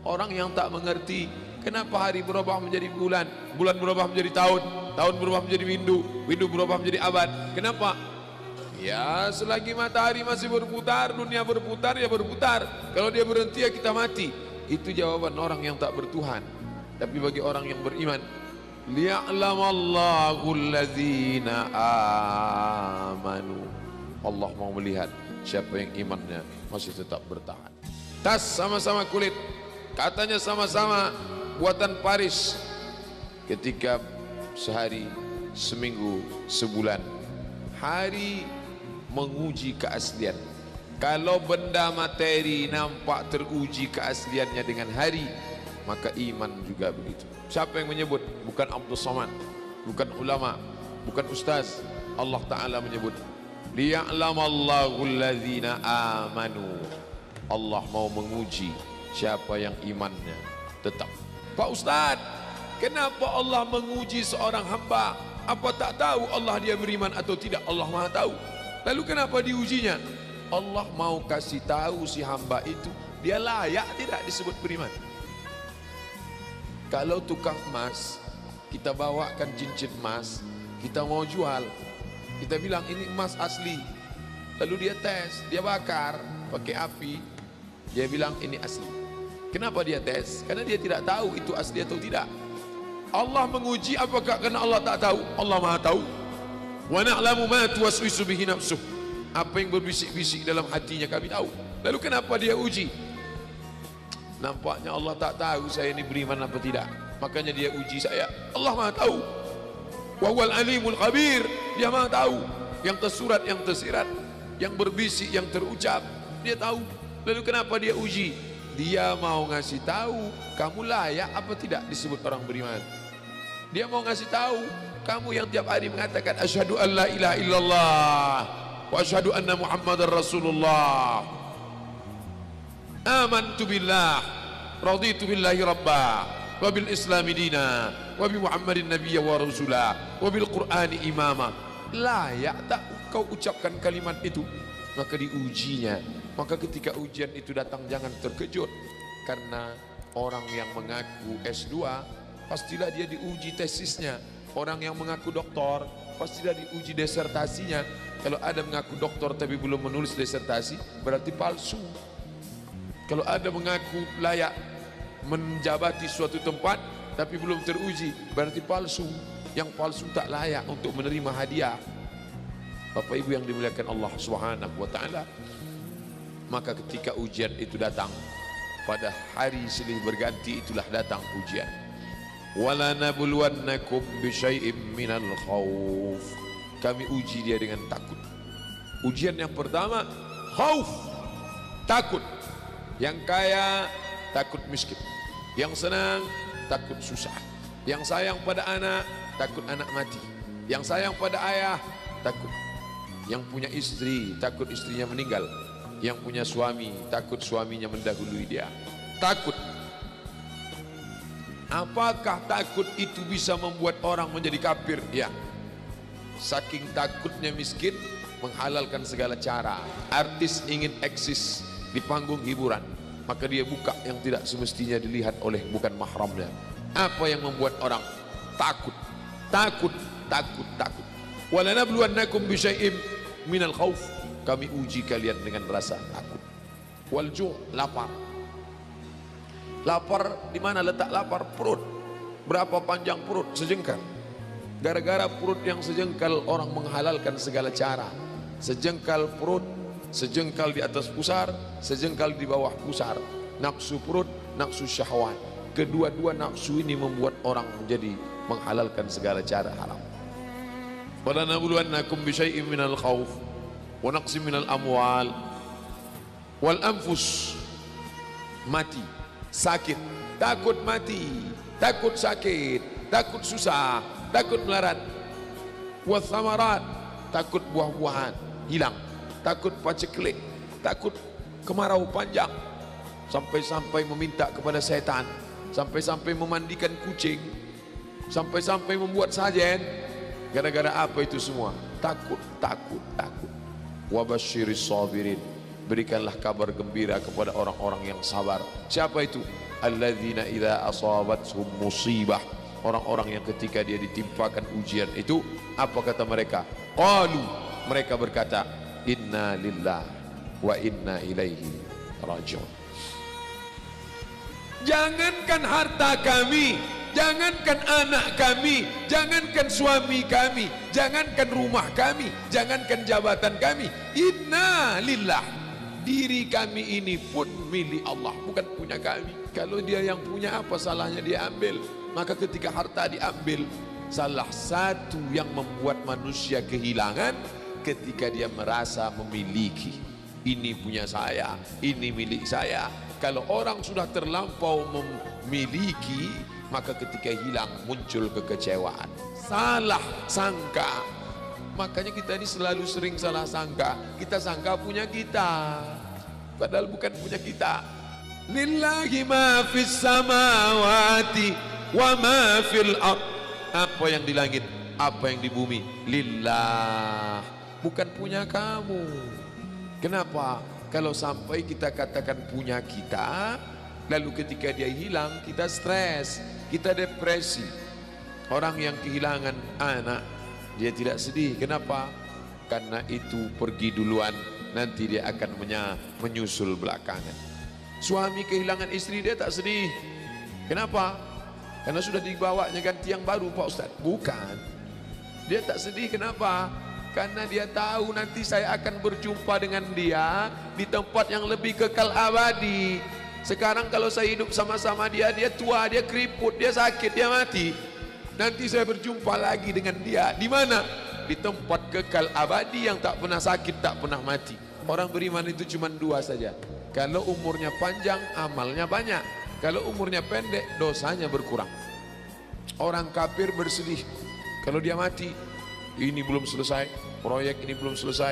Orang yang tak mengerti kenapa hari berubah menjadi bulan, bulan berubah menjadi tahun, tahun berubah menjadi windu, windu berubah menjadi abad. Kenapa? Ya selagi matahari masih berputar, dunia berputar, ya berputar. Kalau dia berhenti ya kita mati. Itu jawaban orang yang tak bertuhan. Tapi bagi orang yang beriman, liya'lamallahu allazina amanu. Allah mau melihat siapa yang imannya masih tetap bertahan. Tas sama-sama kulit, katanya sama-sama buatan Paris. Ketika sehari, seminggu, sebulan, hari menguji keaslian. Kalau benda materi nampak teruji keasliannya dengan hari, maka iman juga begitu. Siapa yang menyebut? Bukan Abdul Somad, bukan ulama, bukan ustaz. Allah Ta'ala menyebut liya'lamallahu allazina amanu. Allah mau menguji siapa yang imannya tetap. Pak Ustaz, kenapa Allah menguji seorang hamba? Apa tak tahu Allah dia beriman atau tidak? Allah Maha tahu. Lalu kenapa diujinya? Allah mau kasih tahu si hamba itu dia layak tidak disebut beriman. Kalau tukang emas, kita bawakan cincin emas, kita mau jual, kita bilang ini emas asli. Lalu dia tes, dia bakar pakai api, dia bilang ini asli. Kenapa dia tes? Karena dia tidak tahu itu asli atau tidak. Allah menguji apakah karena Allah tak tahu? Allah Maha tahu. Wa na'lamu ma tuwaswisu bihi nafsuh. Apa yang berbisik-bisik dalam hatinya kami tahu. Lalu kenapa dia uji? Nampaknya Allah tak tahu saya ini beriman apa tidak. Makanya dia uji saya. Allah Maha tahu. Wa huwal alimul khabir. Dia Maha tahu. Yang tersurat, yang tersirat, yang berbisik, yang terucap, dia tahu. Lalu kenapa dia uji? Dia mau ngasih tahu kamu layak apa tidak disebut orang beriman. Dia mau ngasih tahu kamu yang tiap hari mengatakan asyhadu an la ilaha illallah wa asyhadu anna muhammadar rasulullah, amantu billah, raditu billahi rabba, wa bil islami dina, wa bi muhammadin nabiyya wa rasulah, wa bil qur'ani imama. Layak tak kau ucapkan kalimat itu? Maka diujinya. Maka ketika ujian itu datang jangan terkejut. Karena orang yang mengaku S2 pastilah dia diuji tesisnya. Orang yang mengaku doktor pastilah diuji disertasinya. Kalau ada mengaku doktor tapi belum menulis disertasi berarti palsu. Kalau ada mengaku layak menjabati suatu tempat tapi belum teruji berarti palsu. Yang palsu tak layak untuk menerima hadiah. Bapak Ibu yang dimuliakan Allah Subhanahu wa taala, maka ketika ujian itu datang pada hari silih berganti itulah datang ujian. Wala nabluwannakum bisyai'im minal khauf. Kami uji dia dengan takut. Ujian yang pertama khauf, takut. Yang kaya takut miskin, yang senang takut susah, yang sayang pada anak takut anak mati, yang sayang pada ayah takut, yang punya istri takut istrinya meninggal, yang punya suami takut suaminya mendahului dia. Takut. Apakah takut itu bisa membuat orang menjadi kafir? Ya. Saking takutnya miskin menghalalkan segala cara. Artis ingin eksis di panggung hiburan, maka dia buka yang tidak semestinya dilihat oleh bukan mahramnya. Apa yang membuat orang takut? Takut, takut, takut. Walanabluwannakum bisyai'im minal khauf. Kami uji kalian dengan rasa takut. Wal ju', lapar. Lapar di mana letak lapar? Perut. Berapa panjang perut? Sejengkal. Gara-gara perut yang sejengkal orang menghalalkan segala cara. Sejengkal perut, sejengkal di atas pusar, sejengkal di bawah pusar. Nafsu perut, nafsu syahwat. Kedua-dua nafsu ini membuat orang menjadi menghalalkan segala cara haram. Walanabluwannakum bisyai'im minal khauf wa naqsim minal amwal wal anfus. Mati, sakit, takut mati, takut sakit, takut susah, takut melarat. Wa thamarat, takut buah-buahan hilang, takut paceklik, takut kemarau panjang, sampai-sampai meminta kepada setan, sampai-sampai memandikan kucing, sampai-sampai membuat sajen. Gara-gara apa itu semua? Takut, takut, takut. Wa basyiris sabirin. Berikanlah kabar gembira kepada orang-orang yang sabar. Siapa itu? alladzina idza asabathum musibah, orang-orang yang ketika dia ditimpakan ujian itu, apa kata mereka? Qalu, mereka berkata, inna lillah wa inna ilaihi rajiun. Jangankan harta kami, jangankan anak kami, jangankan suami kami, jangankan rumah kami, jangankan jabatan kami, inna lillah, diri kami ini pun milik Allah, bukan punya kami. Kalau dia yang punya, apa salahnya dia ambil? Maka ketika harta diambil, salah satu yang membuat manusia kehilangan ketika dia merasa memiliki. Ini punya saya, ini milik saya. Kalau orang sudah terlampau memiliki, maka ketika hilang muncul kekecewaan, salah sangka. Makanya kita ini selalu sering salah sangka. Kita sangka punya kita, padahal bukan punya kita. Lillahi ma fis samawati wa ma fil ard. Apa yang di langit, apa yang di bumi, lillah, bukan punya kamu. Kenapa? Kalau sampai kita katakan punya kita, lalu ketika dia hilang, kita stres, kita depresi. Orang yang kehilangan anak, dia tidak sedih. Kenapa? Karena itu pergi duluan, nanti dia akan menyusul belakangan. Suami kehilangan istri, dia tak sedih. Kenapa? Karena sudah dibawanya ganti yang baru, Pak Ustaz. Bukan. Dia tak sedih, kenapa? Karena dia tahu nanti saya akan berjumpa dengan dia di tempat yang lebih kekal abadi. Sekarang kalau saya hidup sama-sama dia, dia tua, dia keriput, dia sakit, dia mati. Nanti saya berjumpa lagi dengan dia. Di mana? Di tempat kekal abadi yang tak pernah sakit, tak pernah mati. Orang beriman itu cuma dua saja. Kalau umurnya panjang, amalnya banyak. Kalau umurnya pendek, dosanya berkurang. Orang kafir bersedih kalau dia mati. Ini belum selesai, proyek ini belum selesai.